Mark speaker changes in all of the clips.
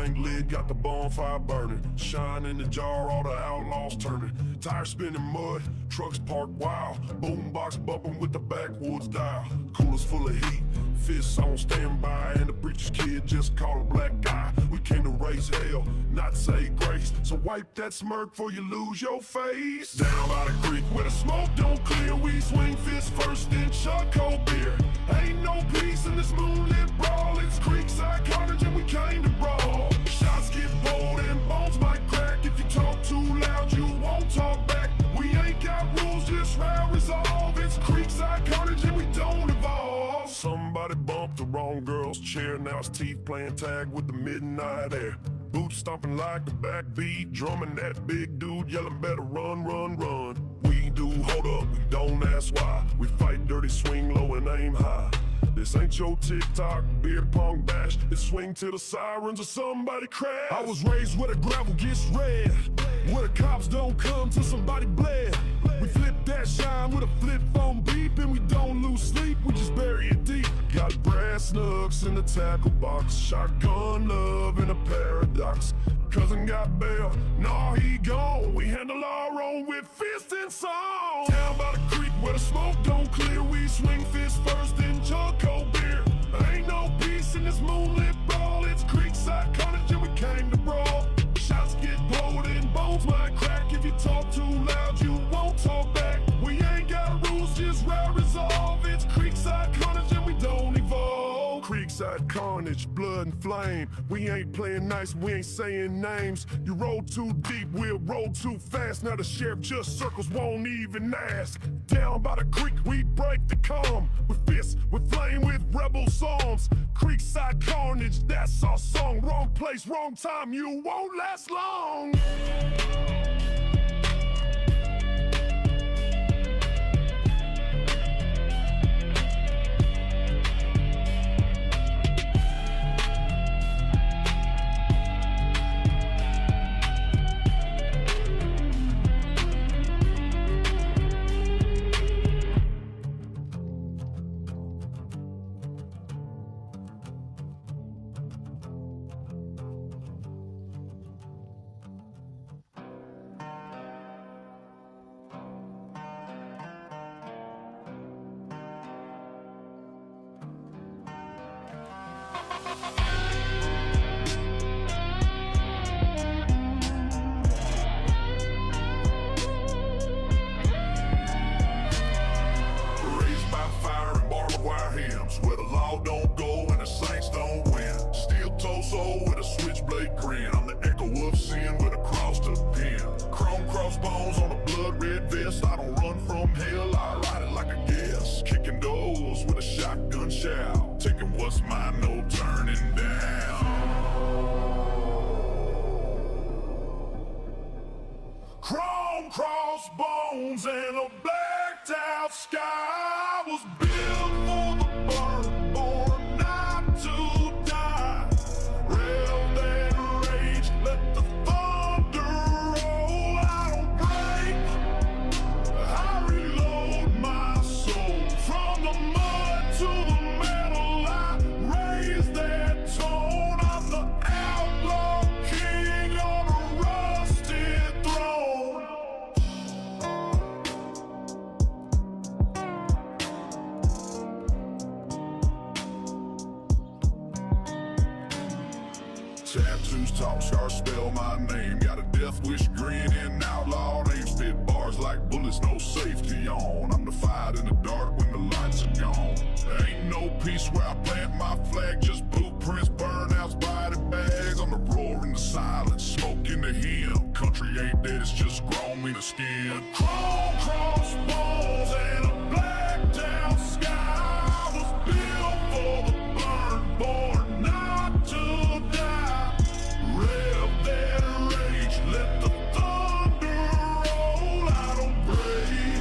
Speaker 1: tank lid, got the bonfire burning. Shine in the jar, all the outlaws turning. Tires spinning mud, trucks parked wild. Boombox bumping with the backwoods dial. Coolers full of heat, fists on standby. And the preacher's kid just caught a black guy. We came to raise hell, not say grace. So wipe that smirk before you lose your face. Down by the creek where the smoke don't clear, we swing fists first, then chug cold beer. Ain't no peace in this moonlit brawl. It's creekside carnage and we came to brawl. Shots get bold and bones might crack. If you talk too loud, you won't talk back. We ain't got rules, just round resolve. It's creekside carnage and we don't evolve. Somebody bumped the wrong girl's chair. Now his teeth playing tag with the midnight air. Boots stomping like the backbeat, drumming that big dude yelling better run, run, run. We do, hold up, don't ask why. We fight dirty, swing low and aim high. This ain't your TikTok beer pong bash. It's swing till the sirens or somebody crash. I was raised where the gravel gets red, where the cops don't come till somebody bled. We flip that shine with a flip phone beep, and we don't lose sleep, we just bury it deep. Got brass knucks in the tackle box, shotgun love in a paradox. Cousin got bail, nah he gone. We handle our own with fist and song. Down by the creek where the smoke don't clear, we swing fists first, then chug cold beer. Ain't no peace in this moonlit brawl. It's creekside carnage and we came to brawl. Shots get pulled and bones might crack. If you talk too loud, you won't talk back. We ain't got rules, just round resolve. It's creekside carnage and we don't evolve. Creekside carnage, blood and flame. We ain't playing nice, we ain't saying names. You roll too deep, we'll roll too fast. Now the sheriff just circles, won't even ask. Down by the creek, we break the calm. With fists, with flame, with rebel psalms. Creekside carnage, that's our song. Wrong place, wrong time, you won't last long. Crossbones and a blacked out sky was built for the burn, born not to die. Rev that rage, let the thunder roll. I don't break, I reload my soul. From the mud to the metal, I raise that tone. I'm the outlaw king on a rusted throne. Tattoos talk, scars spell my name. Got a death wish grin and outlaw name. Spit bars like bullets, no safety on. I'm the fight in the dark when the lights are gone. There ain't no peace where I plant my flag. Just blueprints, burnouts, body bags. I'm the roar in the silence, smoke in the hymn. Country ain't dead, it's just grown me the skin. Chrome crossbones and a blacked out sky was built for the burn, born not to die. Rev that rage, let the thunder roll. I don't break,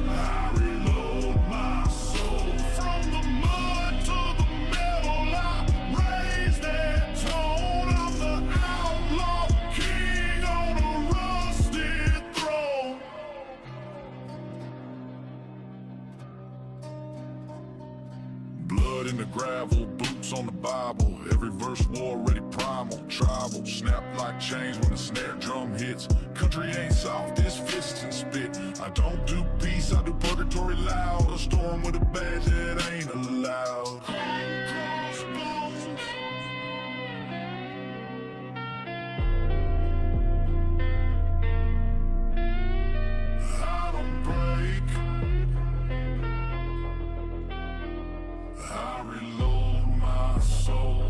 Speaker 1: I reload my soul. From the mud to the metal, I raise that tone. I'm the outlaw king on a rusted throne. snap like chains when the snare drum hits. Country ain't soft, it's fists and spit. I don't do peace, I do purgatory loud. A storm with a badge that ain't allowed. I don't break, I reload my soul.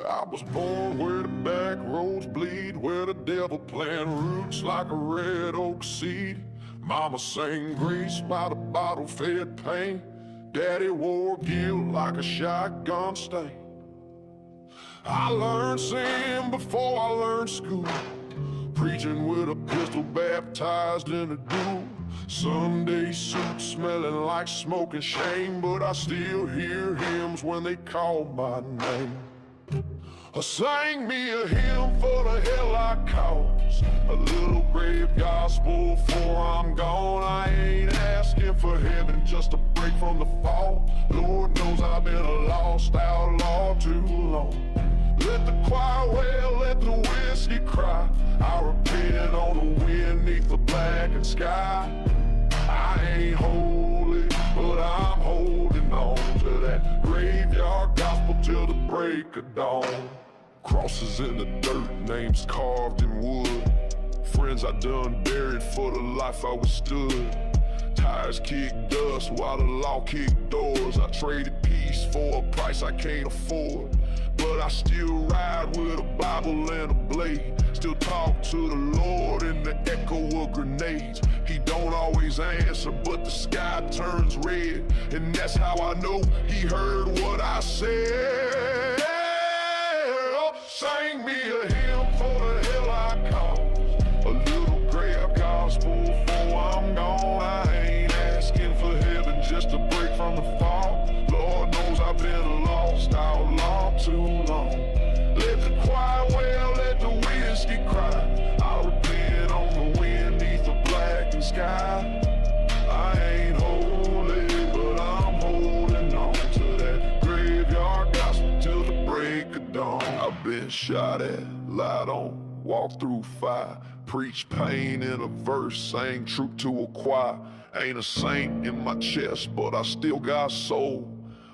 Speaker 1: I was born where the back roads bleed, where the devil plant roots like a red oak seed. Mama sang grace by the bottle fed pain. Daddy wore guilt like a shotgun stain. I learned sin before I learned school, preaching with a pistol baptized in a dew. Sunday suit smelling like smoke and shame, but I still hear hymns when they call my name. Sang me a hymn for the hell I caused, a little grave gospel before I'm gone. I ain't asking for heaven, just a break from the fall. Lord knows I've been a lost outlaw too long. Let the choir wail, let the whiskey cry. I repent on the wind neath the blackened sky. I ain't holy, but I'm holding on to that graveyard gospel till the break of dawn. Crosses in the dirt, names carved in wood. Friends I done buried for the life I withstood. Tires kick dust while the law kicked doors. I traded peace for a price I can't afford, but I still ride with a Bible and a blade. Still talk to the Lord in the echo of grenades. He don't always answer, but the sky turns red, and that's how I know he heard what I said. Sang me a hymn for the hell I caused, a little grave gospel before I'm gone. I ain't asking for heaven, just a break from the fall. Lord knows I've been a lost outlaw too long. Let the choir wail, let the whiskey cry. I repent on the wind neath the blackened sky. I ain't holy, but I'm holding on to that graveyard gospel till the break of dawn. I've been shot at, lied on, walked through fire, preached pain in a verse, sang truth to a choir. Ain't a saint in my chest, but I still got soul.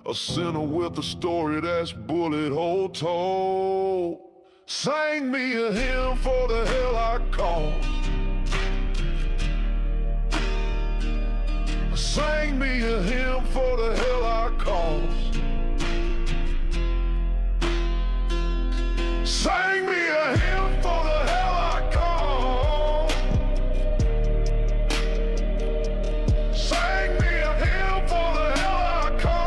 Speaker 1: A sinner with a story that's bullet hole told. Sang me a hymn for the hell I caused. Sang me a hymn for the hell I caused. Sang me a hymn for the hell I caused. Sang me a hymn for the hell I caused.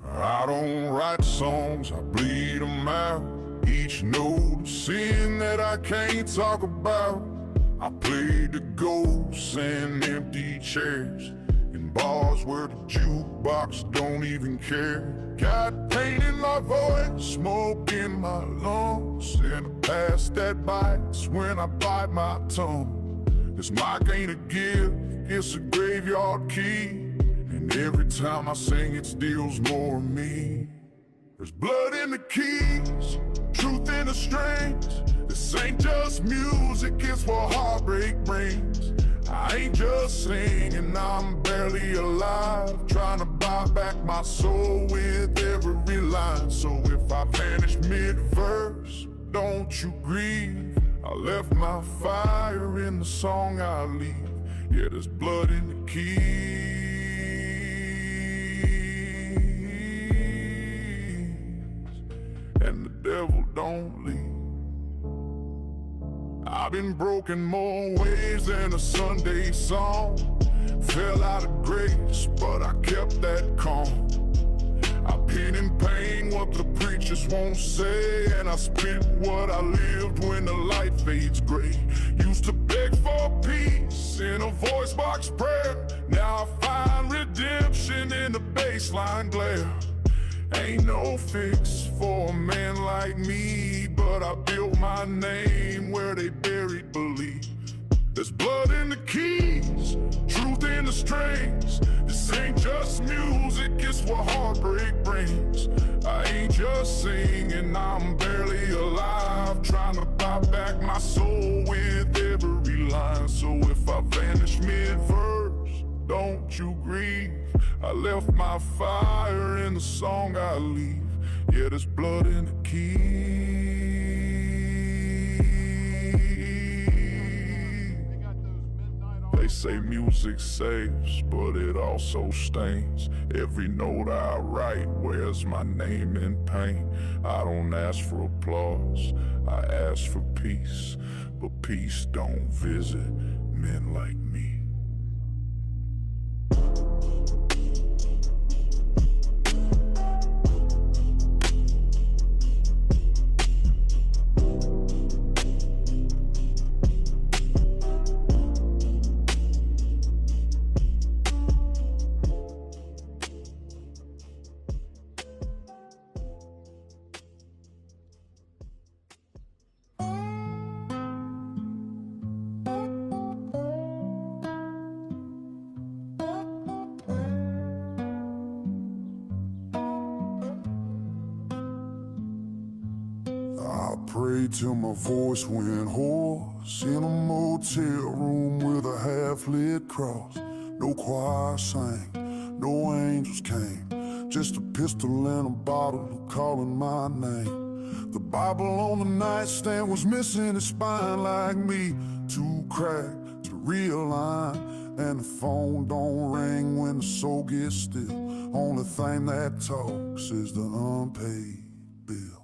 Speaker 1: I don't write songs, I bleed them out. Each note a sin that I can't talk about. I played the ghosts and empty chairs in bars where the jukebox don't even care. Got pain in my voice, smoke in my lungs, and a past that bites when I bite my tongue. This mic ain't a gift, it's a graveyard key, and every time I sing it steals more of me. There's blood in the keys, truth in the strings. This ain't just music, it's what heartbreak brings. I ain't just singing, I'm barely alive, trying to buy back my soul with every line. So if I vanish mid-verse, don't you grieve, I left my fire in the song I leave. Yeah, there's blood in the keys, and the devil don't leave. I've been broken more ways than a Sunday song. Fell out of grace, but I kept that calm. I've been in pain, what the preachers won't say, and I spent what I lived when the light fades gray. Used to beg for peace in a voice box prayer. Now I find redemption in the baseline glare. Ain't no fix for a man like me, but I built my name where they buried belief. There's blood in the keys, truth in the strings. This ain't just music, it's what heartbreak brings. I ain't just singing, I'm barely alive, trying to buy back my soul with every line. So if I vanish mid-verse, don't you grieve. I left my fire in the song I leave. Yeah, there's blood in the keys. They say music saves, but it also stains. Every note I write wears my name in pain. I don't ask for applause, I ask for peace. But peace don't visit men like me. I prayed till my voice went hoarse in a motel room with a half-lit cross. No choir sang, no angels came, just a pistol and a bottle calling my name. The Bible on the nightstand was missing its spine like me, too cracked to realign. And the phone don't ring when the soul gets still. Only thing that talks is the unpaid bill.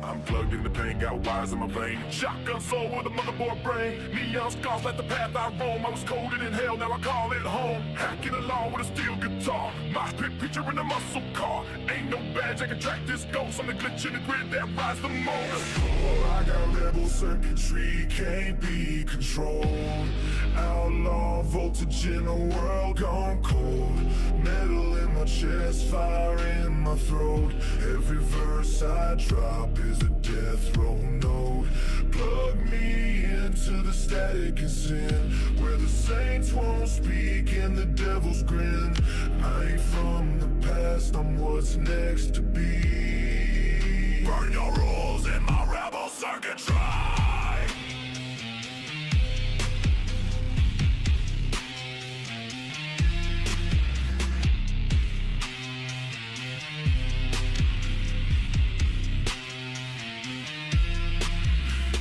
Speaker 1: I'm plugged in the pain, got wires in my vein. Shotgun soul with a motherboard brain. Neon scars like the path I roam. I was coded in hell, now I call it home. Hacking along with a steel guitar. My pit preacher in a muscle car. Ain't no badge I can track this ghost. I'm the glitch in the grid that rides the most. Oh, I got rebel circuitry, can't be controlled. Outlaw voltage in a world gone cold. Metal in my chest, fire in my throat. Every verse I drop is a death row note. Plug me into the static and sin, where the saints won't speak and the devil's grin. I ain't from the past, I'm what's next to be. Burn your rules in my rebel circuitry.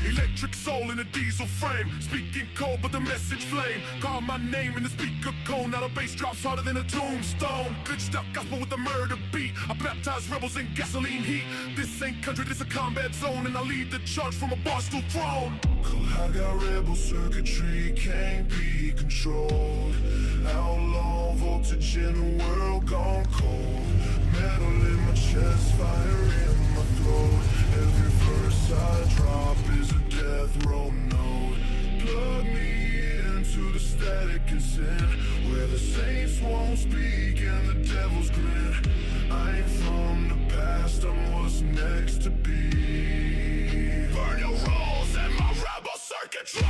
Speaker 1: Electric soul in in a diesel frame. Speaking cold, but the message flame. Call my name in the speaker cone. Now the bass drops harder than a tombstone. Good stuff, gospel with the murder beat. I baptize rebels in gasoline heat. This ain't country, this a combat zone. And I lead the charge from a barstool throne. I got rebel circuitry, can't be controlled. Outlaw voltage in a world gone cold. Metal in my chest, fire in my throat. Every verse I drop is a death row note. Plug me into the static and sin, where the saints won't speak and the devil's grin. I ain't from the past, I'm what's next to be. Burn your rolls and my rebel circuitry.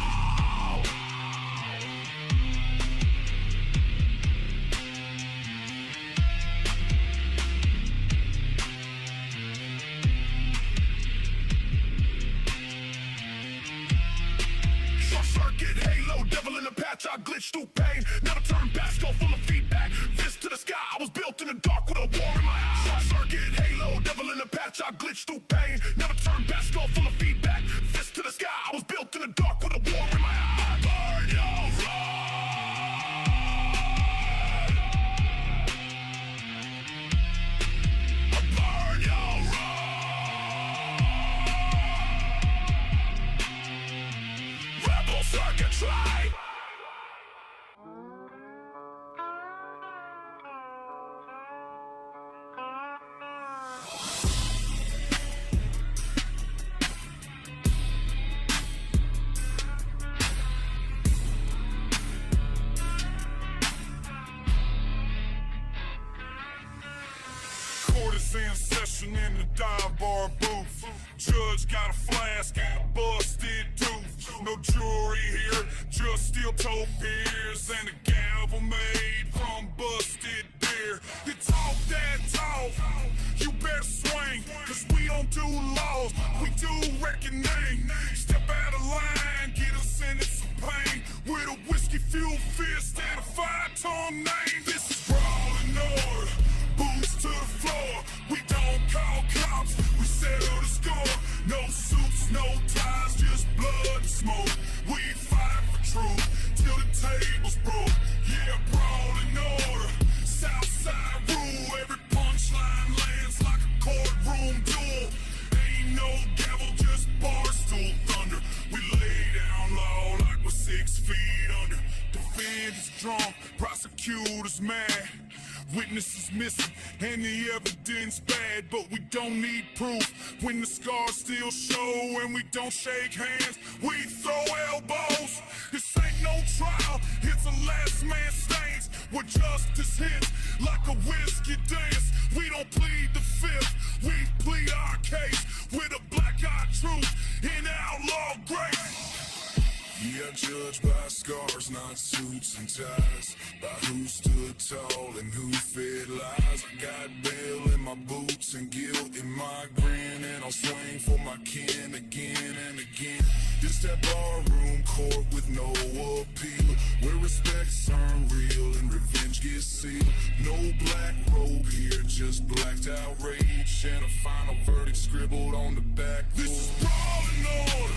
Speaker 1: I glitch through pain, never turn back, skull full of feedback. Fist to the sky, I was built in the dark with a war in my eyes. Short circuit, halo, devil in the patch, I glitch through pain, never turn back, skull full of feedback. Fist to the sky, I was built in the dark with a war in my eyes. Burn your road. Burn your road. Rebel circuitry. In session in the dive bar booth. Judge got a flask and a busted tooth. No jewelry here, just steel-toe beers and a gavel made from busted beer. You talk that talk, you better swing, cause we don't do laws, we do reckoning. Step out of line, get a sentence of pain with a whiskey-fueled fist and a 5-ton name. This is brawling order. Boots to the floor, we don't call cops, we settle the score. No suits, no ties, just blood and smoke. We fight for truth till the tables broke. Yeah, brawling order, Southside rule. Every punchline lands like a courtroom duel. Ain't no gavel, just barstool thunder. We lay down law like we're 6 feet under. Defendants drunk, prosecutors mad. Witnesses missing and the evidence bad, but we don't need proof when the scars still show and we don't shake hands, we throw elbows. This ain't no trial, it's a last man stands where justice hits like a whiskey dance. We don't plead the fifth, we plead our case with a black-eyed truth in outlaw grace. Yeah, judged by scars, not suits and ties, by who stood tall and who fed lies. I got bail in my boots and guilt in my grin, and I'll swing for my kin again and again. This that barroom court with no appeal, where respect's unreal and revenge gets sealed. No black robe here, just blacked out rage, and a final verdict scribbled on the back door. This is brawling order.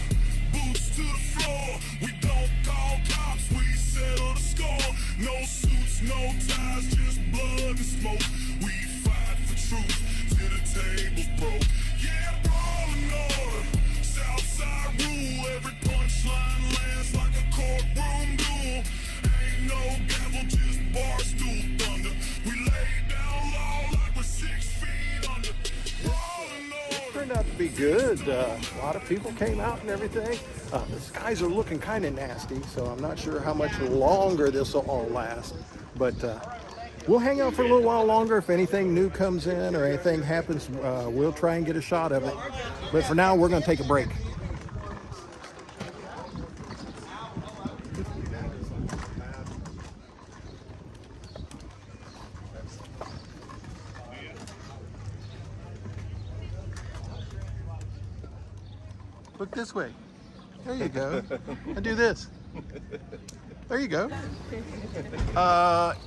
Speaker 1: Boots to the floor, we don't call cops, we settle the score. No suits, no ties, just blood and smoke. We fight for truth till the tables broke. Yeah, brawling order, Southside rule. Every punchline lands like a courtroom duel. Ain't no gavel, just barstool thunder. We lay down law like we're 6 feet under. Brawling order.
Speaker 2: Turned out to be good. A lot of people came out and everything. The skies are looking kind of nasty, so I'm not sure how much longer this will all last. But we'll hang out for a little while longer. If anything new comes in or anything happens, we'll try and get a shot of it. But for now, we're going to take a break. Look this way. There you go. And do this. There you go.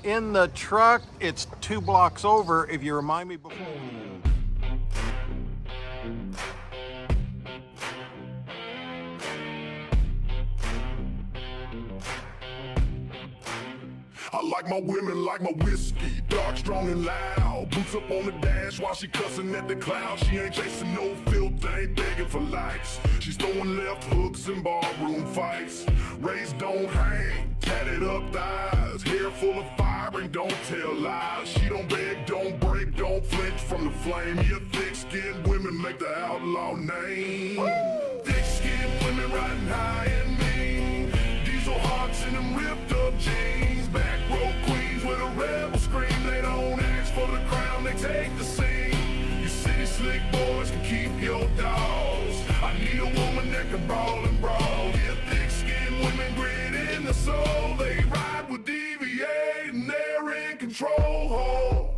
Speaker 2: In the truck, it's 2 blocks over. If you remind me before.
Speaker 1: like my women, like my whiskey, dark, strong, and loud. Boots up on the dash while she cussing at the clouds. She ain't chasing no filth, ain't begging for likes. She's throwing left hooks in barroom fights. Raised don't hang, tatted up thighs, hair full of fire and don't tell lies. She don't beg, don't break, don't flinch from the flame. Yeah, thick-skinned women make the outlaw name. Thick-skinned women riding high and mean. Diesel hearts in them ripped up jeans. Back row queens with a rebel scream. They don't ask for the crown, they take the scene. You city slick boys can keep your dolls. I need a woman that can ball and brawl. Yeah, thick-skinned women grit in the soul. They ride with deviate and they're in control.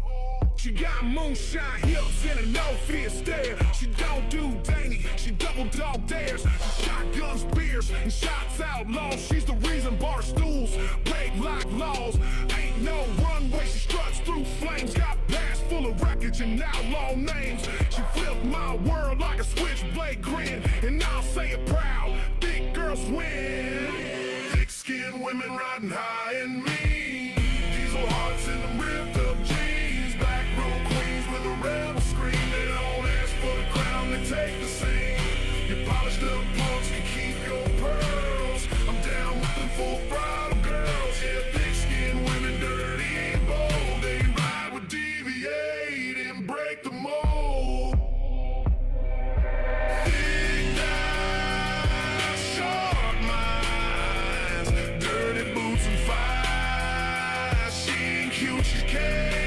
Speaker 1: She got moonshine hips and a no-fear stare. She don't do dainty, she double dog dares. She shotguns beers and shots outlaws. She's the reason bar stools break lock laws. Ain't no runway, she struts through flames. Got bags full of wreckage and outlaw names. She flipped my world like a switchblade grin, and I'll say it proud, thick girls win. Thick-skinned women riding high and mean. Diesel hearts in them ripped up jeans. Back row queens with a rebel scream. They don't ask for the crown, they take the scene. Your polished up punks can keep your pearls. I'm down with them full throttle girls. Yeah, thick-skinned women, dirty and bold. They ride with deviate and break the mold. Thick thighs, sharp minds, dirty boots and fire. She ain't cute, she's cake.